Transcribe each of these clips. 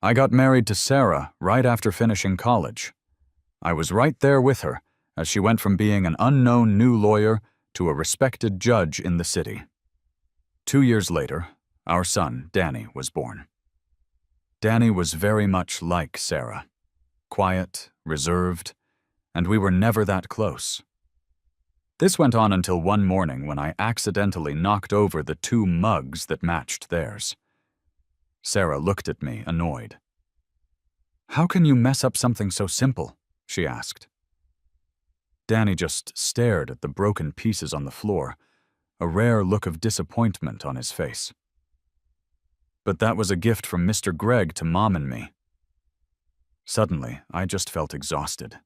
I got married to Sarah right after finishing college. I was right there with her as she went from being an unknown new lawyer to a respected judge in the city. 2 years later, our son, Danny, was born. Danny was very much like Sarah, quiet, reserved, and we were never that close. This went on until one morning when I accidentally knocked over the 2 mugs that matched theirs. Sarah looked at me, annoyed. "How can you mess up something so simple?" she asked. Danny just stared at the broken pieces on the floor, a rare look of disappointment on his face. "But that was a gift from Mr. Gregg to Mom and me." Suddenly, I just felt exhausted.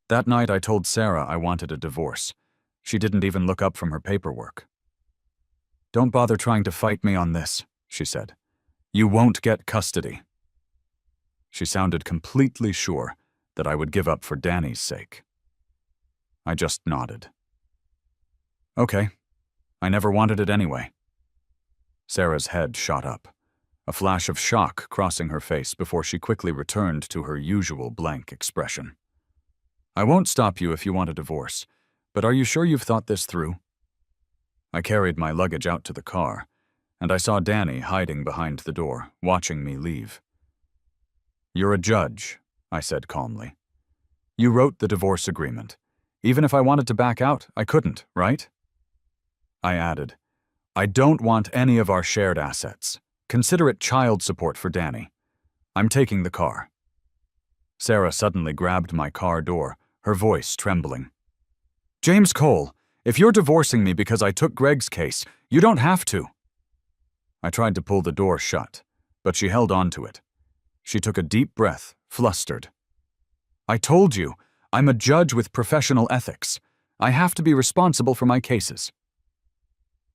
That night I told Sarah I wanted a divorce. She didn't even look up from her paperwork. "Don't bother trying to fight me on this," she said. "You won't get custody." She sounded completely sure that I would give up for Danny's sake. I just nodded. "Okay, I never wanted it anyway." Sarah's head shot up, a flash of shock crossing her face before she quickly returned to her usual blank expression. "I won't stop you if you want a divorce, but are you sure you've thought this through?" I carried my luggage out to the car, and I saw Danny hiding behind the door, watching me leave. "You're a judge," I said calmly. "You wrote the divorce agreement. Even if I wanted to back out, I couldn't, right?" I added, "I don't want any of our shared assets. Consider it child support for Danny. I'm taking the car." Sarah suddenly grabbed my car door, her voice trembling. "James Cole, if you're divorcing me because I took Greg's case, you don't have to." I tried to pull the door shut, but she held on to it. She took a deep breath, flustered. "I told you, I'm a judge with professional ethics. I have to be responsible for my cases."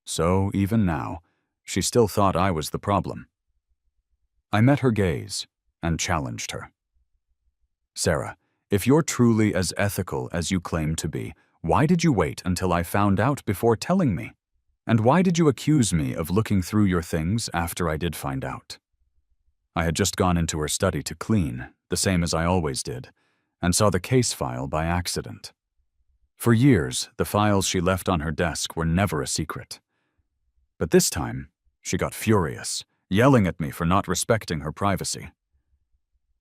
So, even now, she still thought I was the problem. I met her gaze and challenged her. "Sarah, if you're truly as ethical as you claim to be, why did you wait until I found out before telling me? And why did you accuse me of looking through your things after I did find out?" I had just gone into her study to clean, the same as I always did, and saw the case file by accident. For years, the files she left on her desk were never a secret. But this time, she got furious, yelling at me for not respecting her privacy.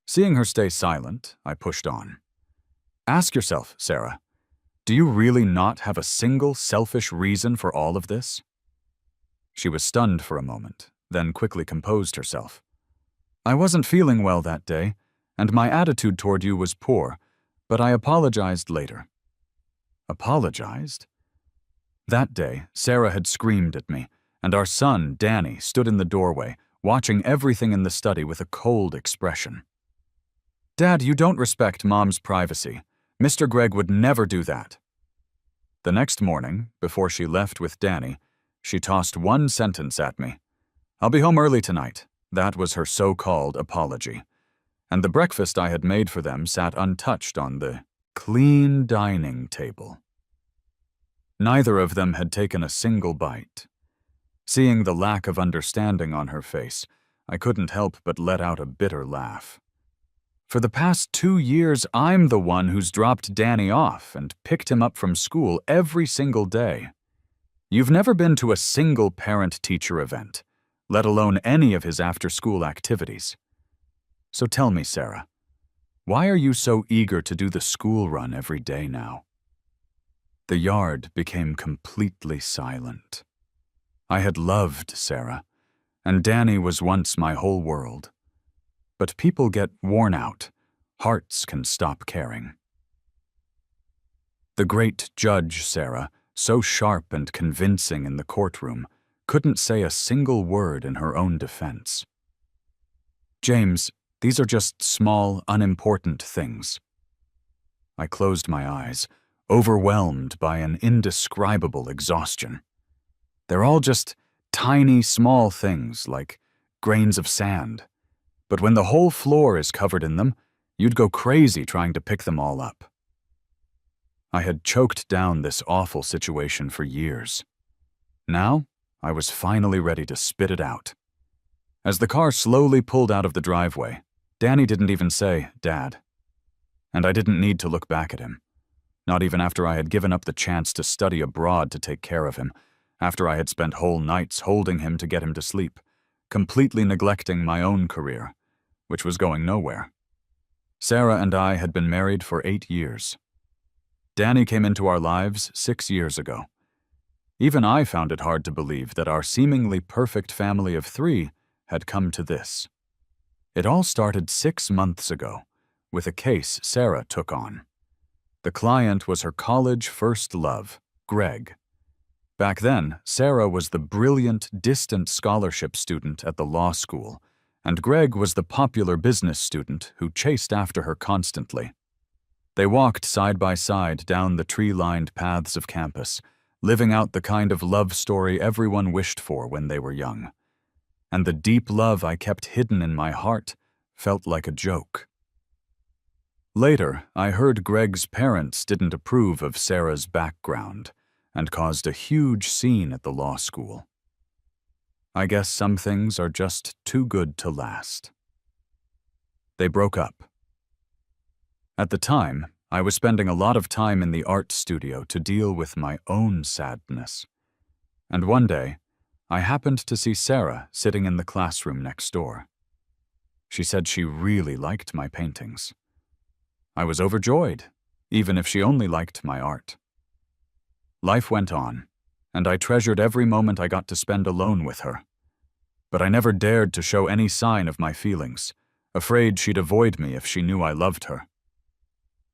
Seeing her stay silent, I pushed on. "Ask yourself, Sarah, do you really not have a single selfish reason for all of this?" She was stunned for a moment, then quickly composed herself. "I wasn't feeling well that day, and my attitude toward you was poor, but I apologized later." Apologized? That day, Sarah had screamed at me, and our son, Danny, stood in the doorway, watching everything in the study with a cold expression. "Dad, you don't respect Mom's privacy. Mr. Gregg would never do that." The next morning, before she left with Danny, she tossed one sentence at me. "I'll be home early tonight." That was her so-called apology. And the breakfast I had made for them sat untouched on the clean dining table. Neither of them had taken a single bite. Seeing the lack of understanding on her face, I couldn't help but let out a bitter laugh. For the past 2 years, I'm the one who's dropped Danny off and picked him up from school every single day. You've never been to a single parent-teacher event, let alone any of his after-school activities. So tell me, Sarah, why are you so eager to do the school run every day now?" The yard became completely silent. I had loved Sarah, and Danny was once my whole world. But people get worn out. Hearts can stop caring. The great Judge Sarah, so sharp and convincing in the courtroom, couldn't say a single word in her own defense. "James, these are just small, unimportant things." I closed my eyes, overwhelmed by an indescribable exhaustion. They're all just tiny, small things like grains of sand. But when the whole floor is covered in them, you'd go crazy trying to pick them all up. I had choked down this awful situation for years. Now, I was finally ready to spit it out. As the car slowly pulled out of the driveway, Danny didn't even say, "Dad." And I didn't need to look back at him. Not even after I had given up the chance to study abroad to take care of him, after I had spent whole nights holding him to get him to sleep, completely neglecting my own career, which was going nowhere. Sarah and I had been married for 8 years. Danny came into our lives 6 years ago. Even I found it hard to believe that our seemingly perfect family of 3 had come to this. It all started 6 months ago, with a case Sarah took on. The client was her college first love, Greg. Back then, Sarah was the brilliant, distant scholarship student at the law school, and Greg was the popular business student who chased after her constantly. They walked side by side down the tree-lined paths of campus, living out the kind of love story everyone wished for when they were young. And the deep love I kept hidden in my heart felt like a joke. Later, I heard Greg's parents didn't approve of Sarah's background and caused a huge scene at the law school. I guess some things are just too good to last. They broke up. At the time, I was spending a lot of time in the art studio to deal with my own sadness. And one day, I happened to see Sarah sitting in the classroom next door. She said she really liked my paintings. I was overjoyed, even if she only liked my art. Life went on, and I treasured every moment I got to spend alone with her. But I never dared to show any sign of my feelings, afraid she'd avoid me if she knew I loved her.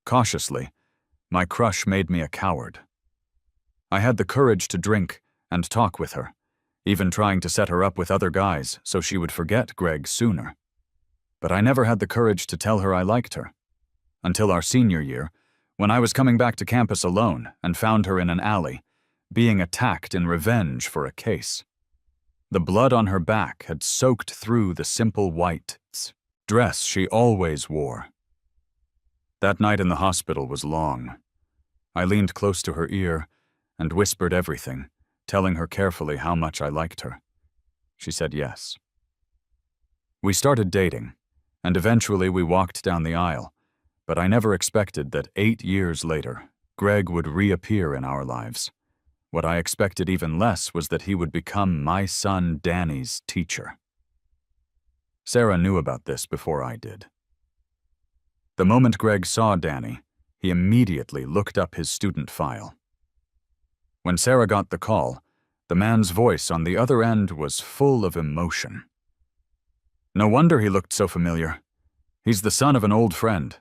Cautiously, my crush made me a coward. I had the courage to drink and talk with her, even trying to set her up with other guys so she would forget Greg sooner. But I never had the courage to tell her I liked her. Until our senior year, when I was coming back to campus alone and found her in an alley, being attacked in revenge for a case. The blood on her back had soaked through the simple white dress she always wore. That night in the hospital was long. I leaned close to her ear and whispered everything, telling her carefully how much I liked her. She said yes. We started dating, and eventually we walked down the aisle, but I never expected that 8 years later, Greg would reappear in our lives. What I expected even less was that he would become my son Danny's teacher. Sarah knew about this before I did. The moment Greg saw Danny, he immediately looked up his student file. When Sarah got the call, the man's voice on the other end was full of emotion. No wonder he looked so familiar. He's the son of an old friend.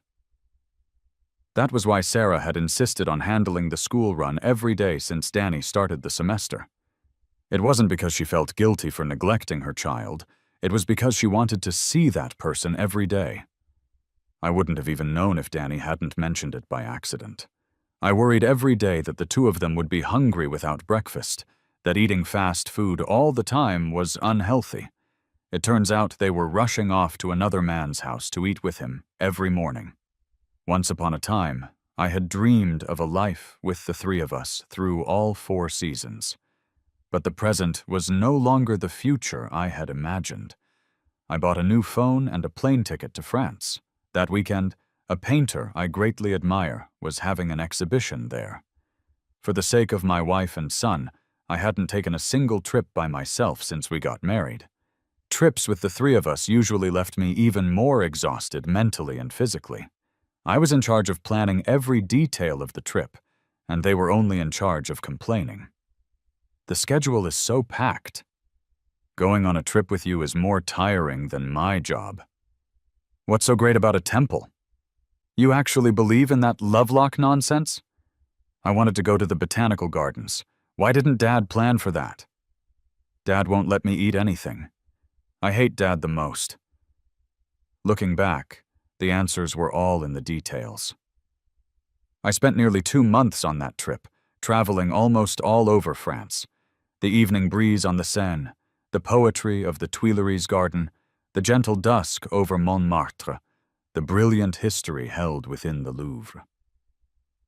That was why Sarah had insisted on handling the school run every day since Danny started the semester. It wasn't because she felt guilty for neglecting her child. It was because she wanted to see that person every day. I wouldn't have even known if Danny hadn't mentioned it by accident. I worried every day that the two of them would be hungry without breakfast, that eating fast food all the time was unhealthy. It turns out they were rushing off to another man's house to eat with him every morning. Once upon a time, I had dreamed of a life with the 3 of us through all 4 seasons. But the present was no longer the future I had imagined. I bought a new phone and a plane ticket to France. That weekend, a painter I greatly admire was having an exhibition there. For the sake of my wife and son, I hadn't taken a single trip by myself since we got married. Trips with the 3 of us usually left me even more exhausted mentally and physically. I was in charge of planning every detail of the trip, and they were only in charge of complaining. The schedule is so packed. Going on a trip with you is more tiring than my job. What's so great about a temple? You actually believe in that lovelock nonsense? I wanted to go to the botanical gardens. Why didn't Dad plan for that? Dad won't let me eat anything. I hate Dad the most. Looking back, the answers were all in the details. I spent nearly 2 months on that trip, traveling almost all over France. The evening breeze on the Seine, the poetry of the Tuileries garden, the gentle dusk over Montmartre, the brilliant history held within the Louvre.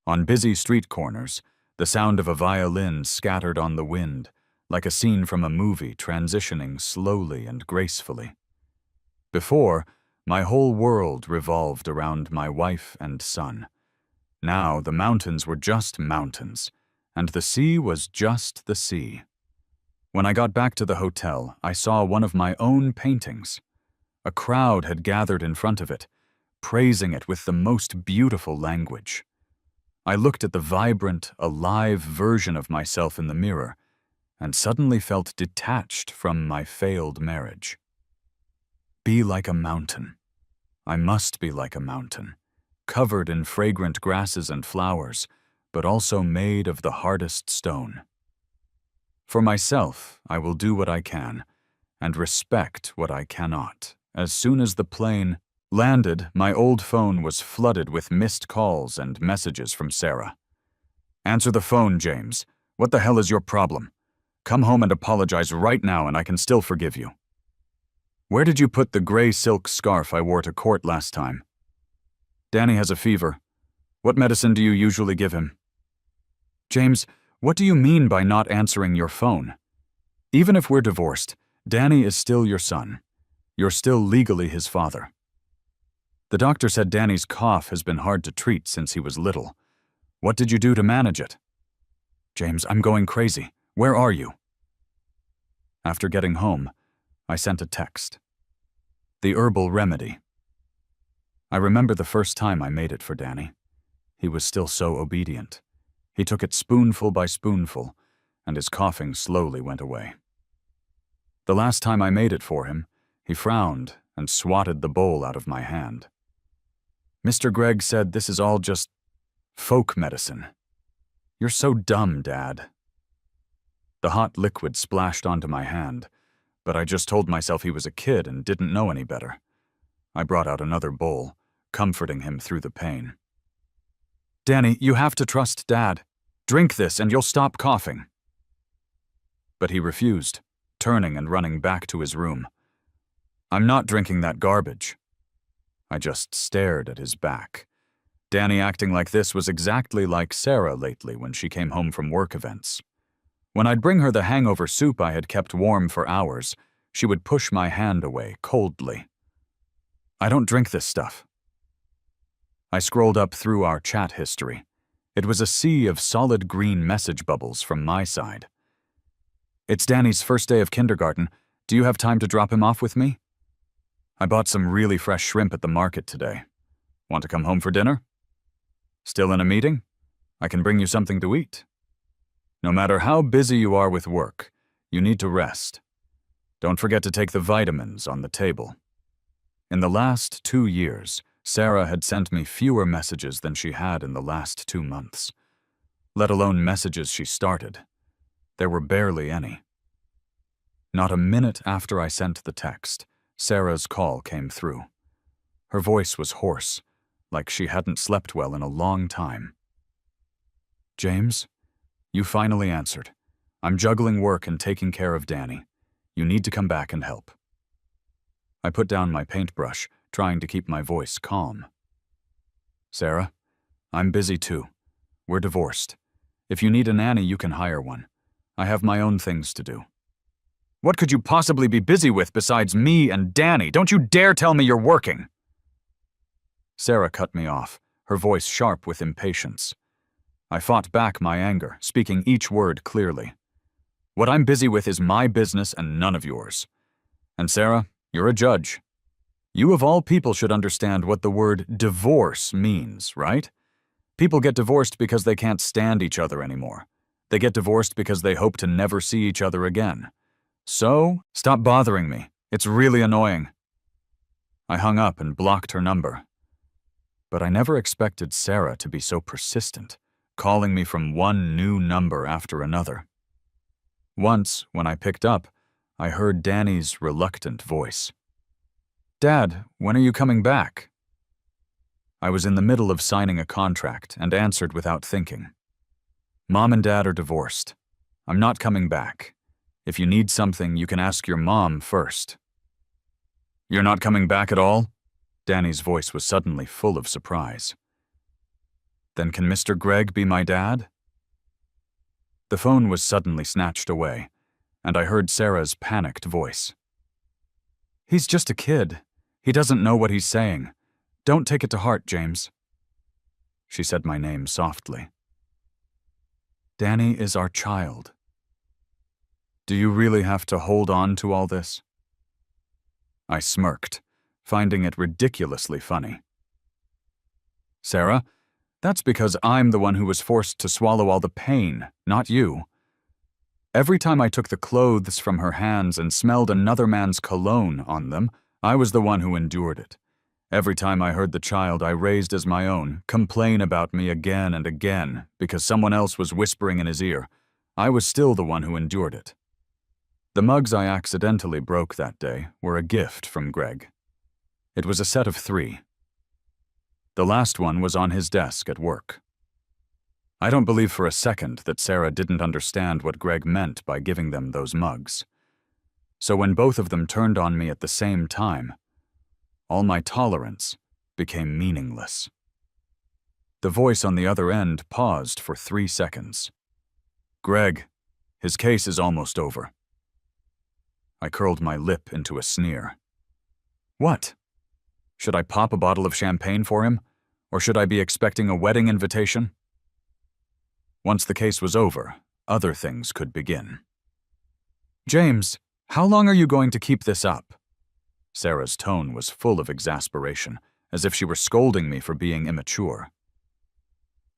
On busy street corners, the sound of a violin scattered on the wind, like a scene from a movie transitioning slowly and gracefully. Before, my whole world revolved around my wife and son. Now the mountains were just mountains, and the sea was just the sea. When I got back to the hotel, I saw one of my own paintings. A crowd had gathered in front of it, praising it with the most beautiful language. I looked at the vibrant, alive version of myself in the mirror, and suddenly felt detached from my failed marriage. Be like a mountain. I must be like a mountain, covered in fragrant grasses and flowers, but also made of the hardest stone. For myself, I will do what I can, and respect what I cannot. As soon as the plane landed, my old phone was flooded with missed calls and messages from Sarah. "Answer the phone, James. What the hell is your problem? Come home and apologize right now and I can still forgive you. Where did you put the gray silk scarf I wore to court last time? Danny has a fever. What medicine do you usually give him? James, what do you mean by not answering your phone? Even if we're divorced, Danny is still your son. You're still legally his father. The doctor said Danny's cough has been hard to treat since he was little. What did you do to manage it? James, I'm going crazy. Where are you?" After getting home, I sent a text. The herbal remedy. I remember the first time I made it for Danny. He was still so obedient. He took it spoonful by spoonful, and his coughing slowly went away. The last time I made it for him, he frowned and swatted the bowl out of my hand. Mr. Gregg said this is all just folk medicine. You're so dumb, Dad. The hot liquid splashed onto my hand, but I just told myself he was a kid and didn't know any better. I brought out another bowl, comforting him through the pain. Danny, you have to trust Dad. Drink this and you'll stop coughing. But he refused, turning and running back to his room. I'm not drinking that garbage. I just stared at his back. Danny acting like this was exactly like Sarah lately when she came home from work events. When I'd bring her the hangover soup I had kept warm for hours, she would push my hand away coldly. I don't drink this stuff. I scrolled up through our chat history. It was a sea of solid green message bubbles from my side. It's Danny's first day of kindergarten. Do you have time to drop him off with me? I bought some really fresh shrimp at the market today. Want to come home for dinner? Still in a meeting? I can bring you something to eat. No matter how busy you are with work, you need to rest. Don't forget to take the vitamins on the table. In the last 2 years, Sarah had sent me fewer messages than she had in the last 2 months, let alone messages she started. There were barely any. Not a minute after I sent the text, Sarah's call came through. Her voice was hoarse, like she hadn't slept well in a long time. James, you finally answered. I'm juggling work and taking care of Danny. You need to come back and help. I put down my paintbrush, trying to keep my voice calm. Sarah, I'm busy too. We're divorced. If you need a nanny, you can hire one. I have my own things to do. What could you possibly be busy with besides me and Danny? Don't you dare tell me you're working! Sarah cut me off, her voice sharp with impatience. I fought back my anger, speaking each word clearly. What I'm busy with is my business and none of yours. And Sarah, you're a judge. You of all people should understand what the word divorce means, right? People get divorced because they can't stand each other anymore. They get divorced because they hope to never see each other again. So, stop bothering me. It's really annoying. I hung up and blocked her number. But I never expected Sarah to be so persistent, calling me from one new number after another. Once, when I picked up, I heard Danny's reluctant voice. Dad, when are you coming back? I was in the middle of signing a contract and answered without thinking. Mom and Dad are divorced. I'm not coming back. If you need something, you can ask your mom first. You're not coming back at all? Danny's voice was suddenly full of surprise. Then can Mr. Gregg be my dad? The phone was suddenly snatched away, and I heard Sarah's panicked voice. "He's just a kid. He doesn't know what he's saying. Don't take it to heart, James." She said my name softly. "Danny is our child. Do you really have to hold on to all this?" I smirked, finding it ridiculously funny. "Sarah, that's because I'm the one who was forced to swallow all the pain, not you. Every time I took the clothes from her hands and smelled another man's cologne on them, I was the one who endured it. Every time I heard the child I raised as my own complain about me again and again because someone else was whispering in his ear, I was still the one who endured it. The mugs I accidentally broke that day were a gift from Greg. It was a set of 3. The last one was on his desk at work. I don't believe for a second that Sarah didn't understand what Greg meant by giving them those mugs. So when both of them turned on me at the same time, all my tolerance became meaningless. The voice on the other end paused for 3 seconds. "Greg, his case is almost over." I curled my lip into a sneer. "What? Should I pop a bottle of champagne for him? Or should I be expecting a wedding invitation?" Once the case was over, other things could begin. "James, how long are you going to keep this up?" Sarah's tone was full of exasperation, as if she were scolding me for being immature.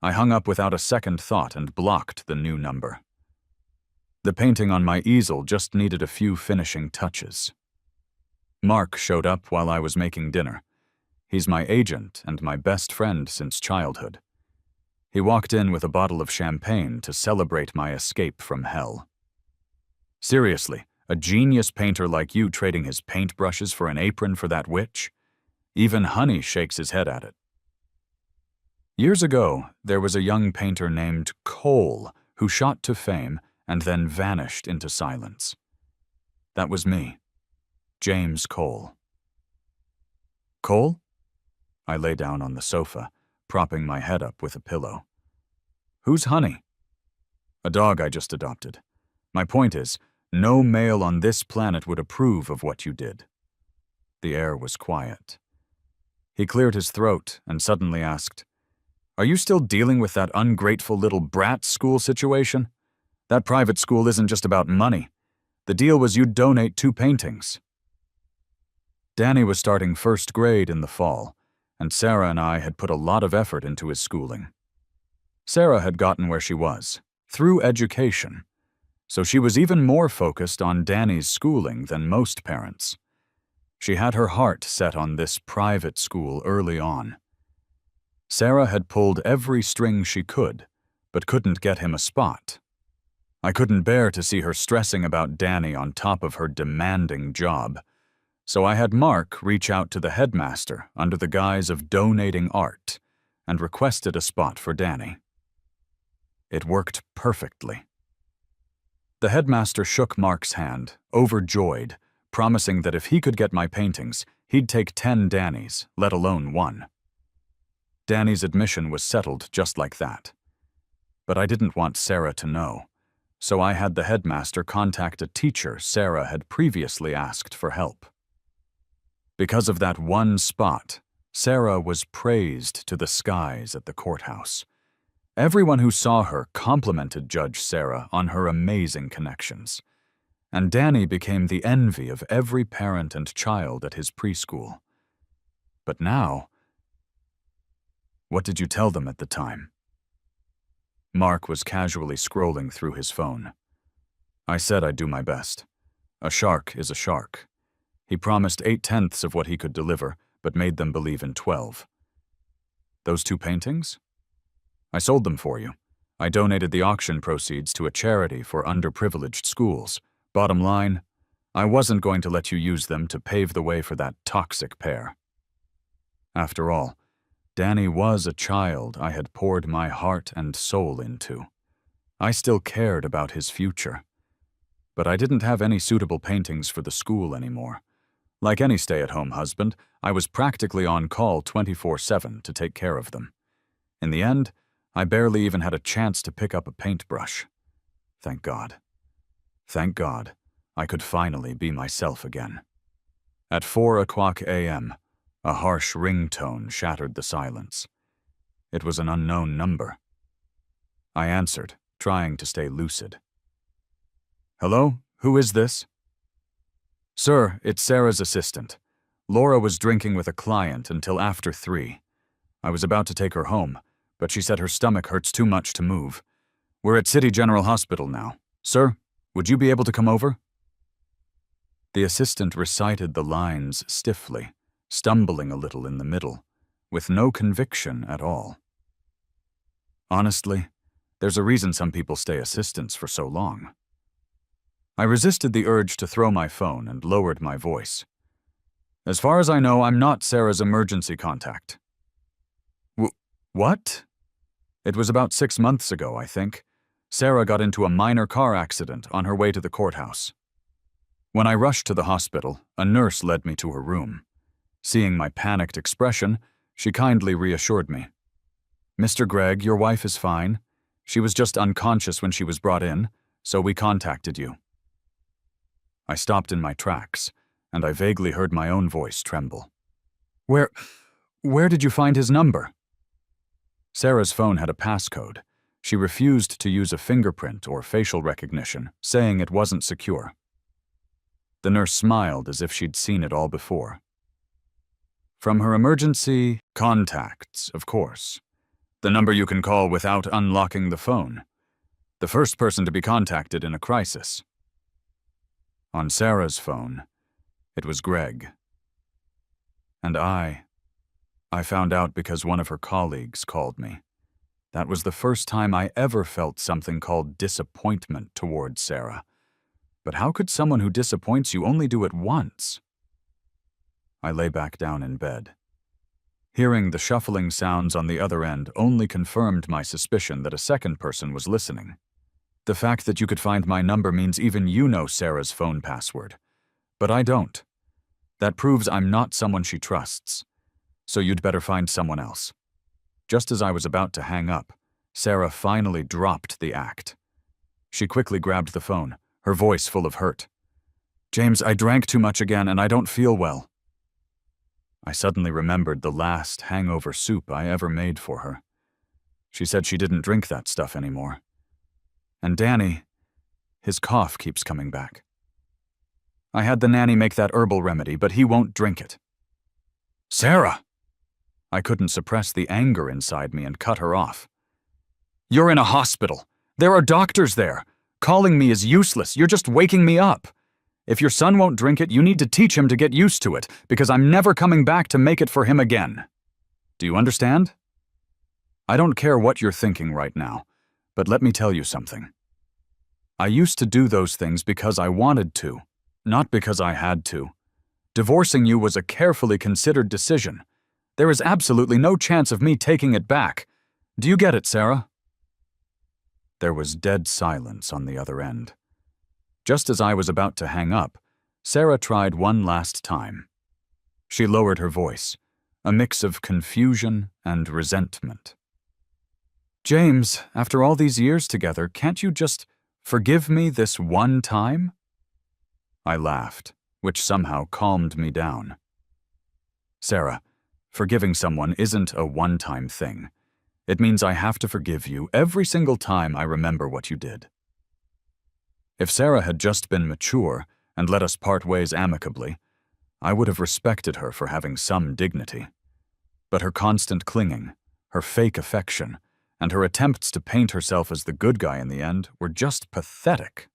I hung up without a second thought and blocked the new number. The painting on my easel just needed a few finishing touches. Mark showed up while I was making dinner. He's my agent and my best friend since childhood. He walked in with a bottle of champagne to celebrate my escape from hell. "Seriously, a genius painter like you trading his paintbrushes for an apron for that witch? Even Honey shakes his head at it." Years ago, there was a young painter named Cole who shot to fame and then vanished into silence. That was me, James Cole. "Cole?" I lay down on the sofa, propping my head up with a pillow. "Who's Honey?" "A dog I just adopted. My point is, no male on this planet would approve of what you did." The air was quiet. He cleared his throat and suddenly asked, "Are you still dealing with that ungrateful little brat school situation? That private school isn't just about money. The deal was you'd donate 2 paintings." Danny was starting 1st grade in the fall, and Sarah and I had put a lot of effort into his schooling. Sarah had gotten where she was, through education, so she was even more focused on Danny's schooling than most parents. She had her heart set on this private school early on. Sarah had pulled every string she could, but couldn't get him a spot. I couldn't bear to see her stressing about Danny on top of her demanding job, so I had Mark reach out to the headmaster under the guise of donating art and requested a spot for Danny. It worked perfectly. The headmaster shook Mark's hand, overjoyed, promising that if he could get my paintings, he'd take 10 Dannys, let alone 1. Danny's admission was settled just like that. But I didn't want Sarah to know, so I had the headmaster contact a teacher Sarah had previously asked for help. Because of that one spot, Sarah was praised to the skies at the courthouse. Everyone who saw her complimented Judge Sarah on her amazing connections, and Danny became the envy of every parent and child at his preschool. But now, what did you tell them at the time? Mark was casually scrolling through his phone. I said I'd do my best. A shark is a shark. He promised 8/10 of what he could deliver, but made them believe in 12. Those 2 paintings? I sold them for you. I donated the auction proceeds to a charity for underprivileged schools. Bottom line, I wasn't going to let you use them to pave the way for that toxic pair. After all, Danny was a child I had poured my heart and soul into. I still cared about his future. But I didn't have any suitable paintings for the school anymore. Like any stay-at-home husband, I was practically on call 24/7 to take care of them. In the end, I barely even had a chance to pick up a paintbrush. Thank God. Thank God, I could finally be myself again. At 4 o'clock a.m., a harsh ringtone shattered the silence. It was an unknown number. I answered, trying to stay lucid. Hello, who is this? Sir, it's Sarah's assistant. Laura was drinking with a client until after 3. I was about to take her home, but she said her stomach hurts too much to move. We're at City General Hospital now. Sir, would you be able to come over? The assistant recited the lines stiffly, stumbling a little in the middle, with no conviction at all. Honestly, there's a reason some people stay assistants for so long. I resisted the urge to throw my phone and lowered my voice. As far as I know, I'm not Sarah's emergency contact. What? It was about 6 months ago, I think. Sarah got into a minor car accident on her way to the courthouse. When I rushed to the hospital, a nurse led me to her room. Seeing my panicked expression, she kindly reassured me. Mr. Gregg, your wife is fine. She was just unconscious when she was brought in, so we contacted you. I stopped in my tracks, and I vaguely heard my own voice tremble. Where did you find his number? Sarah's phone had a passcode. She refused to use a fingerprint or facial recognition, saying it wasn't secure. The nurse smiled as if she'd seen it all before. From her emergency contacts, of course. The number you can call without unlocking the phone. The first person to be contacted in a crisis. On Sarah's phone, it was Greg. And I found out because one of her colleagues called me. That was the first time I ever felt something called disappointment towards Sarah. But how could someone who disappoints you only do it once? I lay back down in bed. Hearing the shuffling sounds on the other end only confirmed my suspicion that a second person was listening. The fact that you could find my number means even you know Sarah's phone password. But I don't. That proves I'm not someone she trusts. So you'd better find someone else. Just as I was about to hang up, Sarah finally dropped the act. She quickly grabbed the phone, her voice full of hurt. James, I drank too much again and I don't feel well. I suddenly remembered the last hangover soup I ever made for her. She said she didn't drink that stuff anymore. And Danny, his cough keeps coming back. I had the nanny make that herbal remedy, but he won't drink it. Sarah! I couldn't suppress the anger inside me and cut her off. You're in a hospital. There are doctors there. Calling me is useless. You're just waking me up. If your son won't drink it, you need to teach him to get used to it, because I'm never coming back to make it for him again. Do you understand? I don't care what you're thinking right now, but let me tell you something. I used to do those things because I wanted to, not because I had to. Divorcing you was a carefully considered decision. There is absolutely no chance of me taking it back. Do you get it, Sarah? There was dead silence on the other end. Just as I was about to hang up, Sarah tried one last time. She lowered her voice, a mix of confusion and resentment. James, after all these years together, can't you just forgive me this one time? I laughed, which somehow calmed me down. Sarah, forgiving someone isn't a one-time thing. It means I have to forgive you every single time I remember what you did. If Sarah had just been mature and let us part ways amicably, I would have respected her for having some dignity. But her constant clinging, her fake affection, and her attempts to paint herself as the good guy in the end were just pathetic.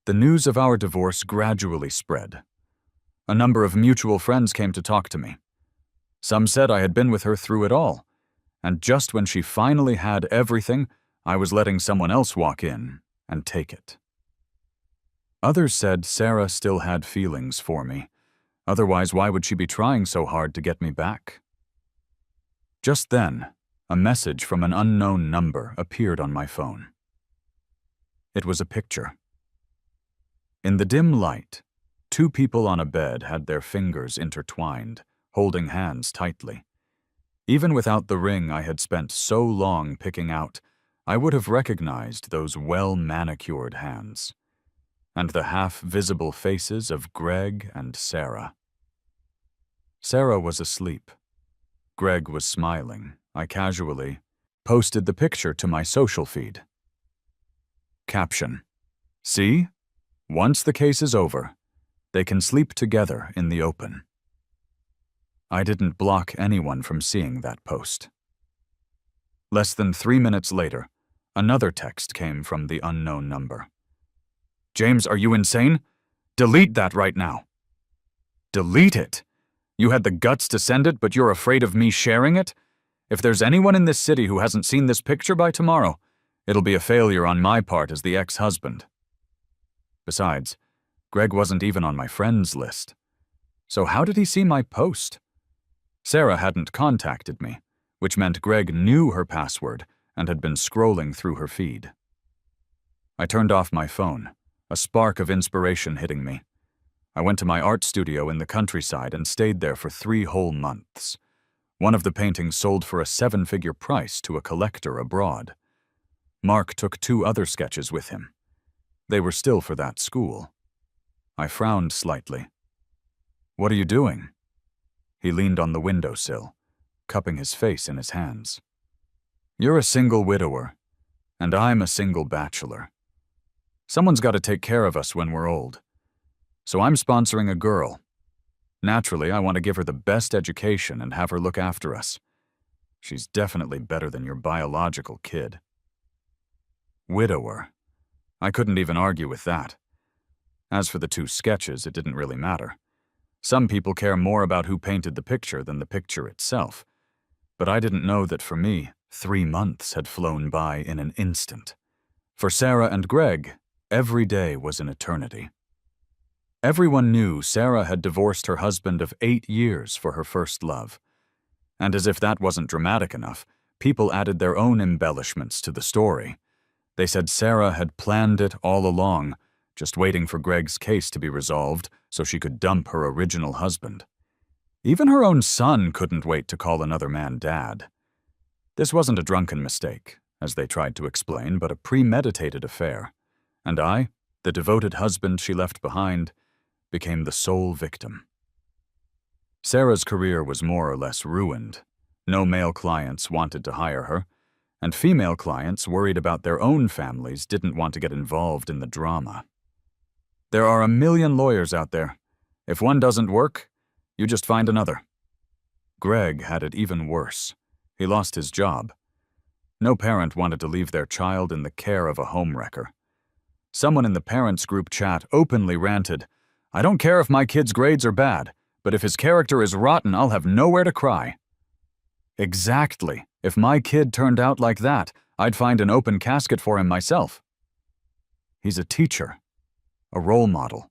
The news of our divorce gradually spread. A number of mutual friends came to talk to me. Some said I had been with her through it all, and just when she finally had everything, I was letting someone else walk in and take it. Others said Sarah still had feelings for me. Otherwise, why would she be trying so hard to get me back? Just then, a message from an unknown number appeared on my phone. It was a picture. In the dim light, two people on a bed had their fingers intertwined, holding hands tightly. Even without the ring I had spent so long picking out, I would have recognized those well-manicured hands. and the half-visible faces of Greg and Sarah. Sarah was asleep. Greg was smiling. I casually posted the picture to my social feed. Caption: "See? Once the case is over, they can sleep together in the open." I didn't block anyone from seeing that post. Less than 3 minutes later, another text came from the unknown number. "James, are you insane? Delete that right now." Delete it? You had the guts to send it, but you're afraid of me sharing it? If there's anyone in this city who hasn't seen this picture by tomorrow, it'll be a failure on my part as the ex-husband. Besides, Greg wasn't even on my friends list. So how did he see my post? Sarah hadn't contacted me, which meant Greg knew her password and had been scrolling through her feed. I turned off my phone, a spark of inspiration hitting me. I went to my art studio in the countryside and stayed there for 3 whole months. One of the paintings sold for a 7-figure price to a collector abroad. Mark took 2 other sketches with him. They were still for that school. I frowned slightly. "What are you doing?" He leaned on the windowsill, cupping his face in his hands. "You're a single widower, and I'm a single bachelor. Someone's got to take care of us when we're old. So I'm sponsoring a girl. Naturally, I want to give her the best education and have her look after us. She's definitely better than your biological kid." Widower. I couldn't even argue with that. As for the 2 sketches, it didn't really matter. Some people care more about who painted the picture than the picture itself. But I didn't know that for me, 3 months had flown by in an instant. For Sarah and Greg, every day was an eternity. Everyone knew Sarah had divorced her husband of 8 years for her first love. And as if that wasn't dramatic enough, people added their own embellishments to the story. They said Sarah had planned it all along, just waiting for Greg's case to be resolved so she could dump her original husband. Even her own son couldn't wait to call another man dad. This wasn't a drunken mistake, as they tried to explain, but a premeditated affair. And I, the devoted husband she left behind, became the sole victim. Sarah's career was more or less ruined. No male clients wanted to hire her, and female clients worried about their own families didn't want to get involved in the drama. There are a million lawyers out there. If one doesn't work, you just find another. Greg had it even worse. He lost his job. No parent wanted to leave their child in the care of a homewrecker. Someone in the parents' group chat openly ranted, "I don't care if my kid's grades are bad, but if his character is rotten, I'll have nowhere to cry." Exactly. If my kid turned out like that, I'd find an open casket for him myself. He's a teacher, a role model,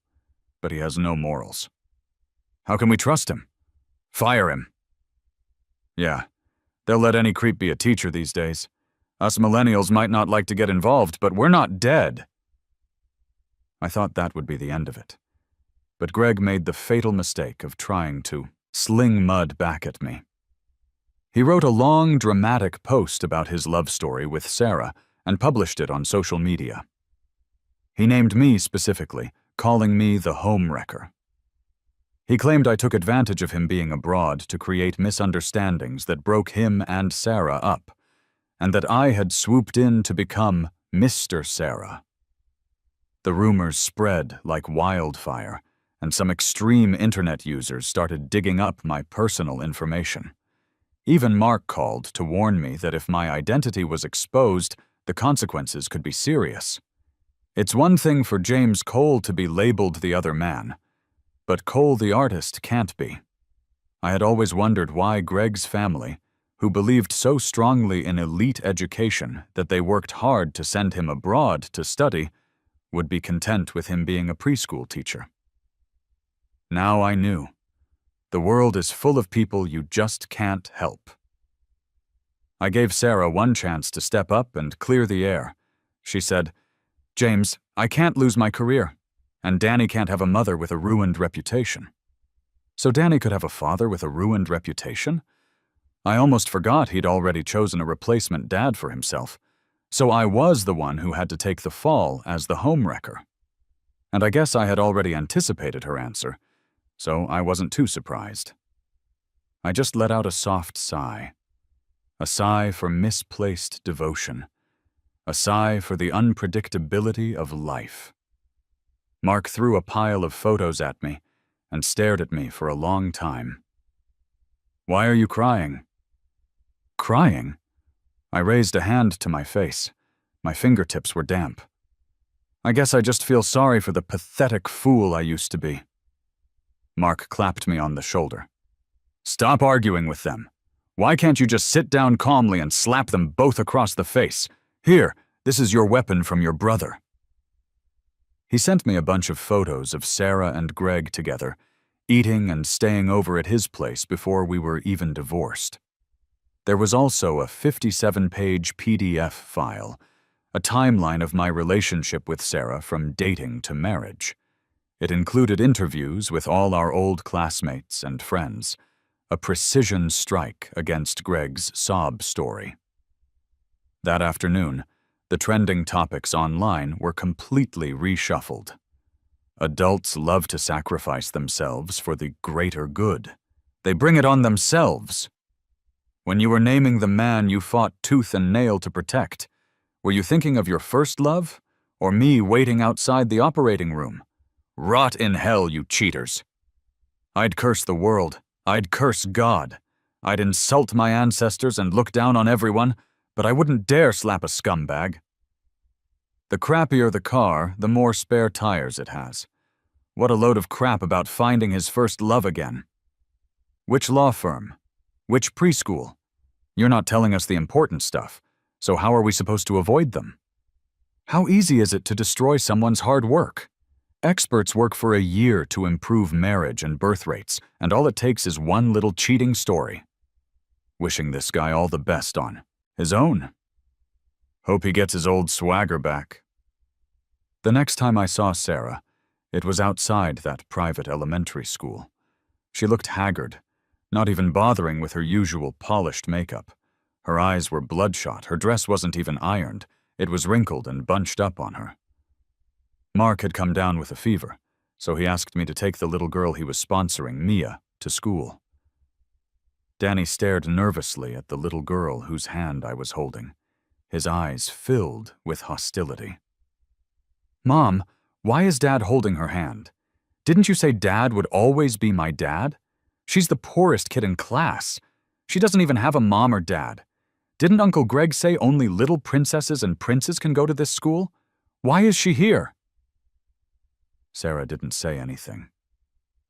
but he has no morals. How can we trust him? Fire him. Yeah, they'll let any creep be a teacher these days. Us millennials might not like to get involved, but we're not dead. I thought that would be the end of it. But Greg made the fatal mistake of trying to sling mud back at me. He wrote a long, dramatic post about his love story with Sarah and published it on social media. He named me specifically, calling me the homewrecker. He claimed I took advantage of him being abroad to create misunderstandings that broke him and Sarah up, and that I had swooped in to become Mr. Sarah. The rumors spread like wildfire, and some extreme internet users started digging up my personal information. Even Mark called to warn me that if my identity was exposed, the consequences could be serious. It's one thing for James Cole to be labeled the other man, but Cole the artist can't be. I had always wondered why Greg's family, who believed so strongly in elite education that they worked hard to send him abroad to study, would be content with him being a preschool teacher. Now I knew. The world is full of people you just can't help. I gave Sarah one chance to step up and clear the air. She said, "James, I can't lose my career, and Danny can't have a mother with a ruined reputation." So Danny could have a father with a ruined reputation? I almost forgot he'd already chosen a replacement dad for himself, so I was the one who had to take the fall as the homewrecker. and I guess I had already anticipated her answer, so I wasn't too surprised. I just let out a soft sigh. A sigh for misplaced devotion. A sigh for the unpredictability of life. Mark threw a pile of photos at me and stared at me for a long time. "Why are you crying?" Crying? I raised a hand to my face. My fingertips were damp. "I guess I just feel sorry for the pathetic fool I used to be." Mark clapped me on the shoulder. "Stop arguing with them. Why can't you just sit down calmly and slap them both across the face? Here, this is your weapon from your brother." He sent me a bunch of photos of Sarah and Greg together, eating and staying over at his place before we were even divorced. There was also a 57-page PDF file, a timeline of my relationship with Sarah from dating to marriage. It included interviews with all our old classmates and friends, a precision strike against Greg's sob story. That afternoon, the trending topics online were completely reshuffled. Adults love to sacrifice themselves for the greater good. They bring it on themselves. When you were naming the man you fought tooth and nail to protect, were you thinking of your first love, or me waiting outside the operating room? Rot in hell, you cheaters. I'd curse the world. I'd curse God. I'd insult my ancestors and look down on everyone, but I wouldn't dare slap a scumbag. The crappier the car, the more spare tires it has. What a load of crap about finding his first love again. Which law firm? Which preschool? You're not telling us the important stuff, so how are we supposed to avoid them? How easy is it to destroy someone's hard work? Experts work for a year to improve marriage and birth rates, and all it takes is one little cheating story. Wishing this guy all the best on his own. Hope he gets his old swagger back. The next time I saw Sarah, it was outside that private elementary school. She looked haggard, not even bothering with her usual polished makeup. Her eyes were bloodshot, her dress wasn't even ironed, it was wrinkled and bunched up on her. Mark had come down with a fever, so he asked me to take the little girl he was sponsoring, Mia, to school. Danny stared nervously at the little girl whose hand I was holding, his eyes filled with hostility. "Mom, why is Dad holding her hand? Didn't you say Dad would always be my dad? She's the poorest kid in class. She doesn't even have a mom or dad. Didn't Uncle Greg say only little princesses and princes can go to this school? Why is she here?" Sarah didn't say anything,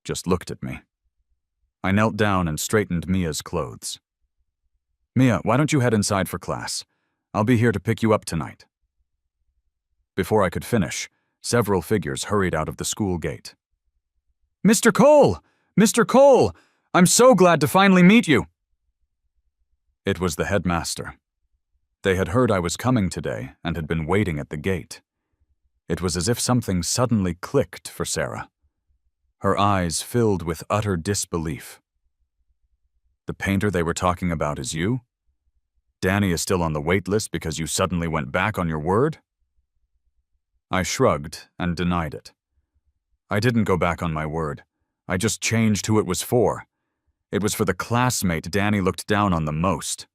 just looked at me. I knelt down and straightened Mia's clothes. "Mia, why don't you head inside for class? I'll be here to pick you up tonight." Before I could finish, several figures hurried out of the school gate. "Mr. Cole! Mr. Cole! I'm so glad to finally meet you!" It was the headmaster. They had heard I was coming today and had been waiting at the gate. It was as if something suddenly clicked for Sarah. Her eyes filled with utter disbelief. "The painter they were talking about is you? Danny is still on the wait list because you suddenly went back on your word?" I shrugged and denied it. I didn't go back on my word. I just changed who it was for. It was for the classmate Danny looked down on the most.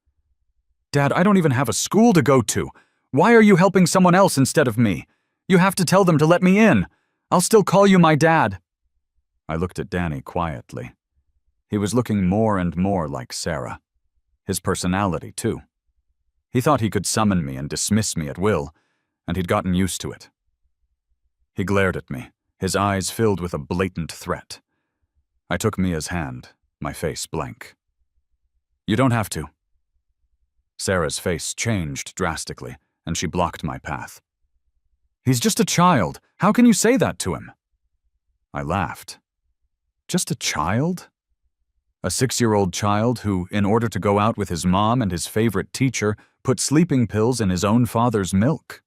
"Dad, I don't even have a school to go to. Why are you helping someone else instead of me? You have to tell them to let me in. I'll still call you my dad." I looked at Danny quietly. He was looking more and more like Sarah. His personality, too. He thought he could summon me and dismiss me at will, and he'd gotten used to it. He glared at me, his eyes filled with a blatant threat. I took Mia's hand, my face blank. "You don't have to." Sarah's face changed drastically, and she blocked my path. "He's just a child. How can you say that to him?" I laughed. Just a child? A 6-year-old child who, in order to go out with his mom and his favorite teacher, put sleeping pills in his own father's milk.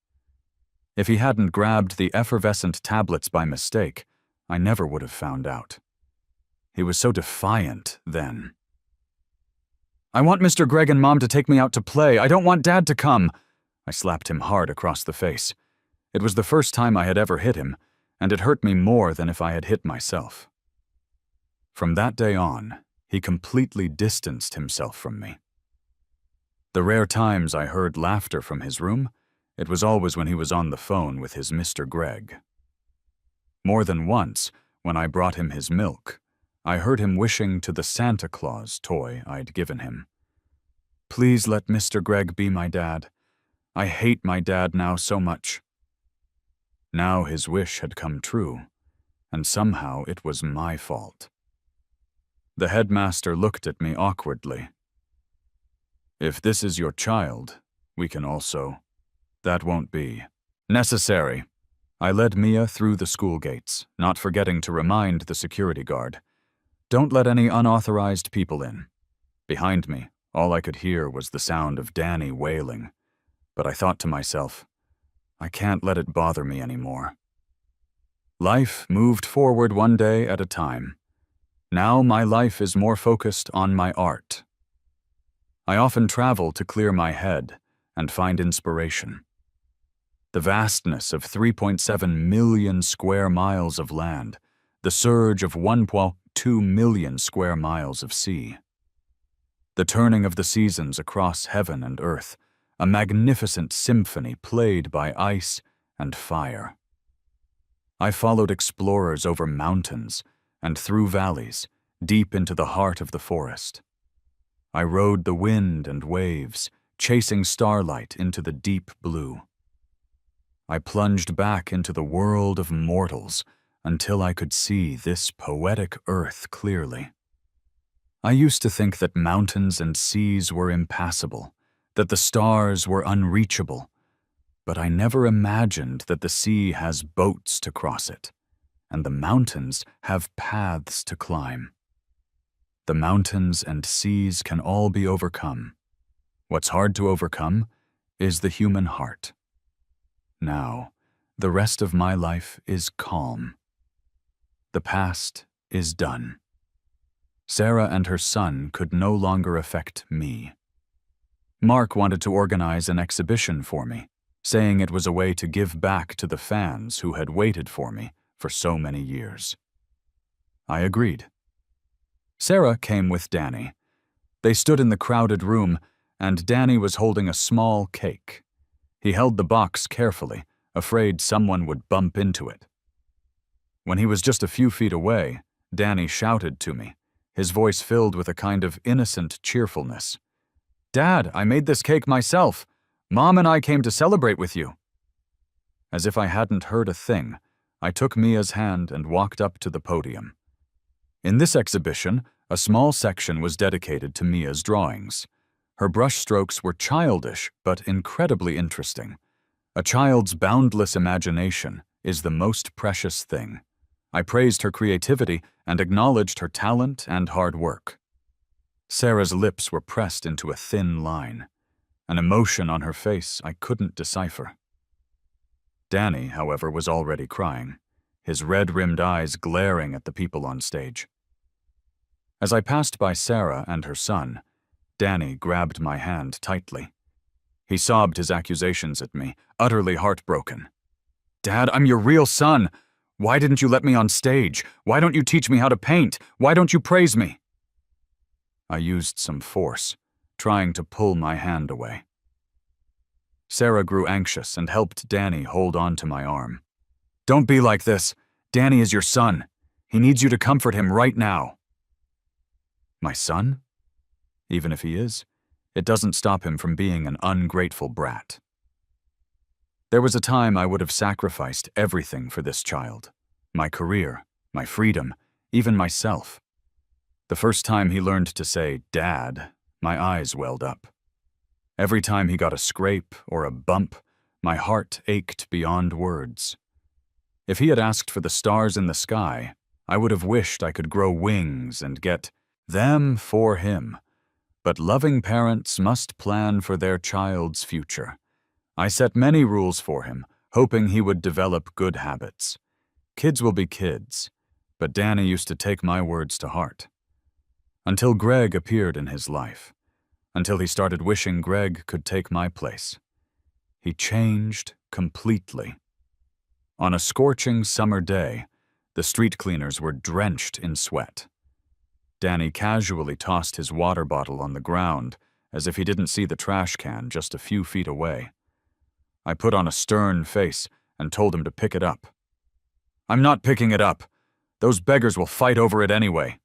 If he hadn't grabbed the effervescent tablets by mistake, I never would have found out. He was so defiant then. "I want Mr. Greg and Mom to take me out to play. I don't want Dad to come." I slapped him hard across the face. It was the first time I had ever hit him, and it hurt me more than if I had hit myself. From that day on, he completely distanced himself from me. The rare times I heard laughter from his room, it was always when he was on the phone with his Mr. Greg. More than once, when I brought him his milk, I heard him wishing to the Santa Claus toy I'd given him. "Please let Mr. Greg be my dad. I hate my dad now so much." Now his wish had come true, and somehow it was my fault. The headmaster looked at me awkwardly. "If this is your child, we can also—" "That won't be necessary." I led Mia through the school gates, not forgetting to remind the security guard, "Don't let any unauthorized people in." Behind me, all I could hear was the sound of Danny wailing, but I thought to myself, I can't let it bother me anymore. Life moved forward one day at a time. Now my life is more focused on my art. I often travel to clear my head and find inspiration. The vastness of 3.7 million square miles of land, the surge of 1.2 million square miles of sea. The turning of the seasons across heaven and earth, a magnificent symphony played by ice and fire. I followed explorers over mountains and through valleys, deep into the heart of the forest. I rode the wind and waves, chasing starlight into the deep blue. I plunged back into the world of mortals until I could see this poetic earth clearly. I used to think that mountains and seas were impassable, that the stars were unreachable, but I never imagined that the sea has boats to cross it, and the mountains have paths to climb. The mountains and seas can all be overcome. What's hard to overcome is the human heart. Now, the rest of my life is calm. The past is done. Sarah and her son could no longer affect me. Mark wanted to organize an exhibition for me, saying it was a way to give back to the fans who had waited for me for so many years. I agreed. Sarah came with Danny. They stood in the crowded room, and Danny was holding a small cake. He held the box carefully, afraid someone would bump into it. When he was just a few feet away, Danny shouted to me, his voice filled with a kind of innocent cheerfulness. "Dad, I made this cake myself. Mom and I came to celebrate with you." As if I hadn't heard a thing, I took Mia's hand and walked up to the podium. In this exhibition, a small section was dedicated to Mia's drawings. Her brushstrokes were childish but incredibly interesting. A child's boundless imagination is the most precious thing. I praised her creativity and acknowledged her talent and hard work. Sarah's lips were pressed into a thin line, an emotion on her face I couldn't decipher. Danny, however, was already crying, his red-rimmed eyes glaring at the people on stage. As I passed by Sarah and her son, Danny grabbed my hand tightly. He sobbed his accusations at me, utterly heartbroken. "Dad, I'm your real son. Why didn't you let me on stage? Why don't you teach me how to paint? Why don't you praise me?" I used some force, trying to pull my hand away. Sarah grew anxious and helped Danny hold on to my arm. "Don't be like this. Danny is your son. He needs you to comfort him right now." My son? Even if he is, it doesn't stop him from being an ungrateful brat. There was a time I would have sacrificed everything for this child. My career, my freedom, even myself. The first time he learned to say, "Dad," my eyes welled up. Every time he got a scrape or a bump, my heart ached beyond words. If he had asked for the stars in the sky, I would have wished I could grow wings and get them for him. But loving parents must plan for their child's future. I set many rules for him, hoping he would develop good habits. Kids will be kids, but Danny used to take my words to heart. Until Greg appeared in his life. Until he started wishing Greg could take my place. He changed completely. On a scorching summer day, the street cleaners were drenched in sweat. Danny casually tossed his water bottle on the ground as if he didn't see the trash can just a few feet away. I put on a stern face and told him to pick it up. "I'm not picking it up. Those beggars will fight over it anyway."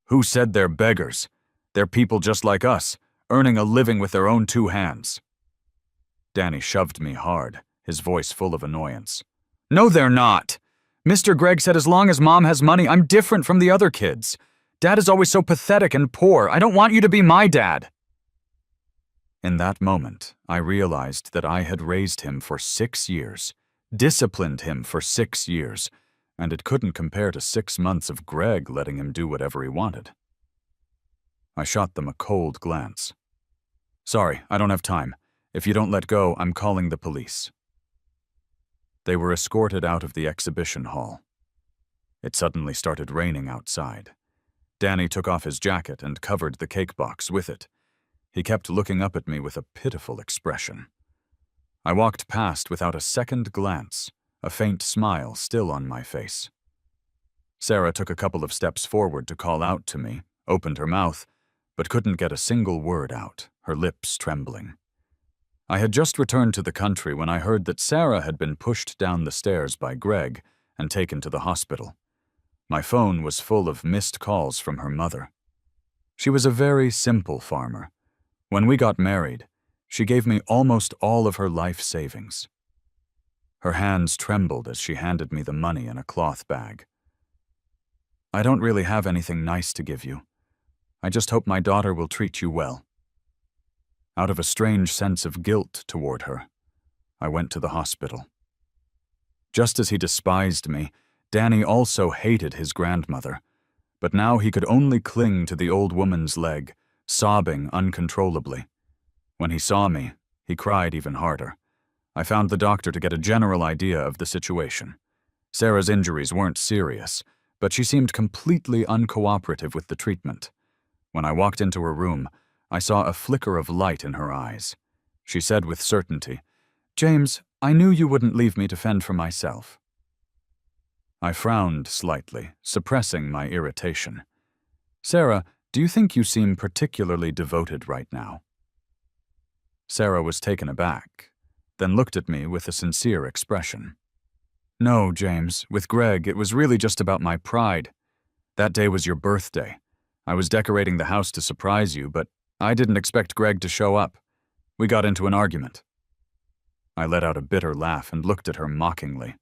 "Who said they're beggars? They're people just like us, earning a living with their own two hands." Danny shoved me hard, his voice full of annoyance. "No, they're not. Mr. Gregg said as long as Mom has money, I'm different from the other kids. Dad is always so pathetic and poor. I don't want you to be my dad." In that moment, I realized that I had raised him for 6 years, disciplined him for 6 years, and it couldn't compare to 6 months of Gregg letting him do whatever he wanted. I shot them a cold glance. "Sorry, I don't have time. If you don't let go, I'm calling the police." They were escorted out of the exhibition hall. It suddenly started raining outside. Danny took off his jacket and covered the cake box with it. He kept looking up at me with a pitiful expression. I walked past without a second glance, a faint smile still on my face. Sarah took a couple of steps forward to call out to me, opened her mouth, but couldn't get a single word out, her lips trembling. I had just returned to the country when I heard that Sarah had been pushed down the stairs by Gregg and taken to the hospital. My phone was full of missed calls from her mother. She was a very simple farmer. When we got married, she gave me almost all of her life savings. Her hands trembled as she handed me the money in a cloth bag. "I don't really have anything nice to give you. I just hope my daughter will treat you well." Out of a strange sense of guilt toward her, I went to the hospital. Just as he despised me, Danny also hated his grandmother, but now he could only cling to the old woman's leg, sobbing uncontrollably. When he saw me, he cried even harder. I found the doctor to get a general idea of the situation. Sarah's injuries weren't serious, but she seemed completely uncooperative with the treatment. When I walked into her room, I saw a flicker of light in her eyes. She said with certainty, "James, I knew you wouldn't leave me to fend for myself." I frowned slightly, suppressing my irritation. "Sarah, do you think you seem particularly devoted right now?" Sarah was taken aback, then looked at me with a sincere expression. "No, James, with Gregg, it was really just about my pride. That day was your birthday. I was decorating the house to surprise you, but I didn't expect Gregg to show up. We got into an argument." I let out a bitter laugh and looked at her mockingly.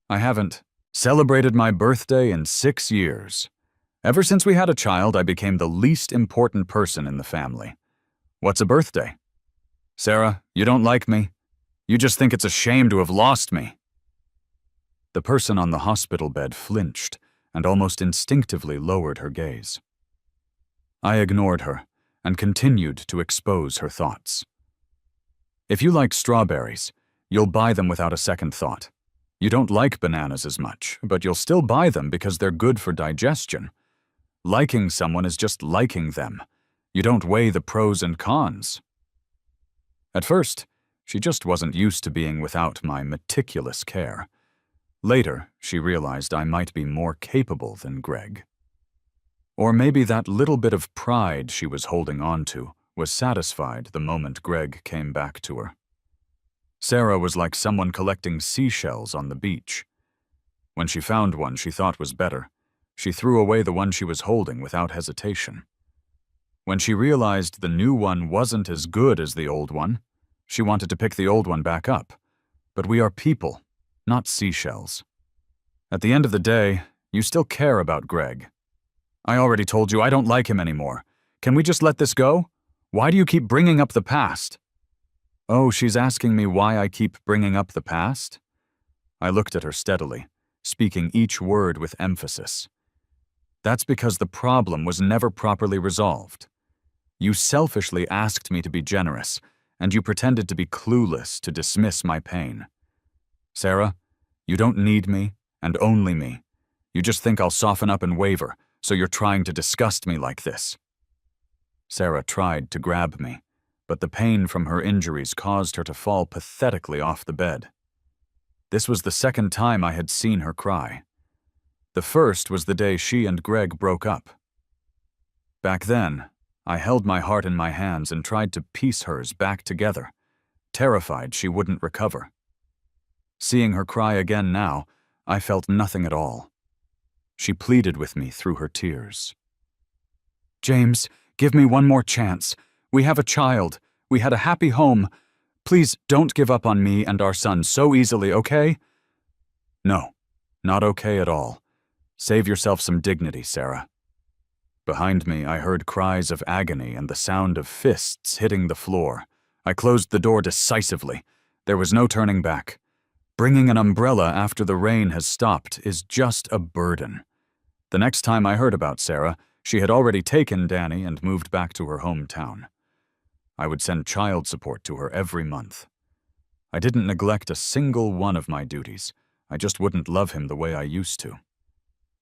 "I haven't celebrated my birthday in 6 years. Ever since we had a child, I became the least important person in the family. What's a birthday? Sarah, you don't like me. You just think it's a shame to have lost me." The person on the hospital bed flinched and almost instinctively lowered her gaze. I ignored her and continued to expose her thoughts. "If you like strawberries, you'll buy them without a second thought. You don't like bananas as much, but you'll still buy them because they're good for digestion. Liking someone is just liking them. You don't weigh the pros and cons." At first, she just wasn't used to being without my meticulous care. Later, she realized I might be more capable than Gregg. Or maybe that little bit of pride she was holding on to was satisfied the moment Gregg came back to her. Sarah was like someone collecting seashells on the beach. When she found one she thought was better, she threw away the one she was holding without hesitation. When she realized the new one wasn't as good as the old one, she wanted to pick the old one back up. But we are people, not seashells. At the end of the day, you still care about Gregg. "I already told you I don't like him anymore. Can we just let this go? Why do you keep bringing up the past?" Oh, she's asking me why I keep bringing up the past? I looked at her steadily, speaking each word with emphasis. That's because the problem was never properly resolved. You selfishly asked me to be generous, and you pretended to be clueless to dismiss my pain. Sarah, you don't need me, and only me. You just think I'll soften up and waver, so you're trying to disgust me like this. Sarah tried to grab me, but the pain from her injuries caused her to fall pathetically off the bed. This was the second time I had seen her cry. The first was the day she and Greg broke up. Back then, I held my heart in my hands and tried to piece hers back together, terrified she wouldn't recover. Seeing her cry again now, I felt nothing at all. She pleaded with me through her tears. "James, give me one more chance. We have a child. We had a happy home. Please don't give up on me and our son so easily, okay?" "No, not okay at all. Save yourself some dignity, Sarah." Behind me, I heard cries of agony and the sound of fists hitting the floor. I closed the door decisively. There was no turning back. Bringing an umbrella after the rain has stopped is just a burden. The next time I heard about Sarah, she had already taken Danny and moved back to her hometown. I would send child support to her every month. I didn't neglect a single one of my duties. I just wouldn't love him the way I used to.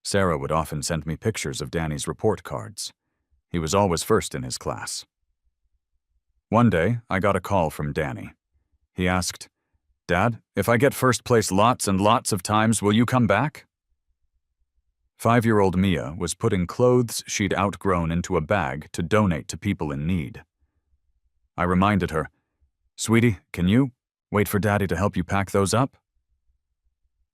Sarah would often send me pictures of Danny's report cards. He was always first in his class. One day, I got a call from Danny. He asked, "Dad, if I get first place lots and lots of times, will you come back?" 5-year-old Mia was putting clothes she'd outgrown into a bag to donate to people in need. I reminded her, "Sweetie, can you wait for Daddy to help you pack those up?"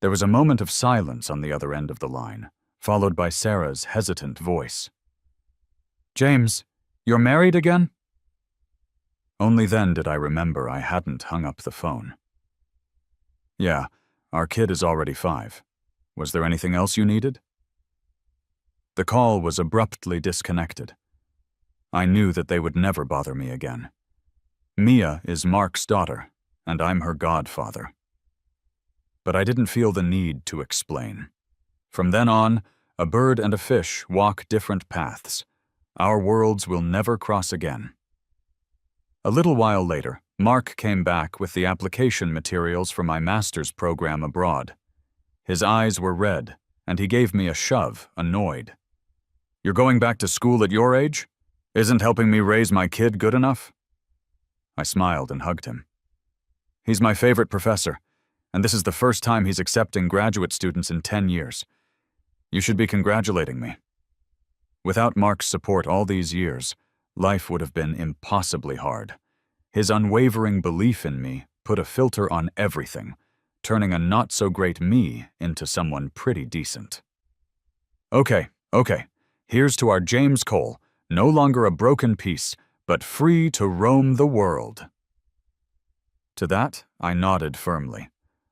There was a moment of silence on the other end of the line, followed by Sarah's hesitant voice. "James, you're married again?" Only then did I remember I hadn't hung up the phone. "Yeah, our kid is already 5. Was there anything else you needed?" The call was abruptly disconnected. I knew that they would never bother me again. Mia is Mark's daughter, and I'm her godfather. But I didn't feel the need to explain. From then on, a bird and a fish walk different paths. Our worlds will never cross again. A little while later, Mark came back with the application materials for my master's program abroad. His eyes were red, and he gave me a shove, annoyed. "You're going back to school at your age? Isn't helping me raise my kid good enough?" I smiled and hugged him. "He's my favorite professor, and this is the first time he's accepting graduate students in 10 years. You should be congratulating me. Without Mark's support all these years, life would have been impossibly hard. His unwavering belief in me put a filter on everything, turning a not-so-great me into someone pretty decent. Okay. Here's to our James Cole, no longer a broken piece, but free to roam the world." To that, I nodded firmly.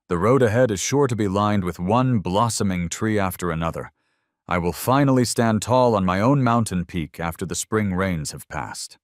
The road ahead is sure to be lined with one blossoming tree after another. I will finally stand tall on my own mountain peak after the spring rains have passed.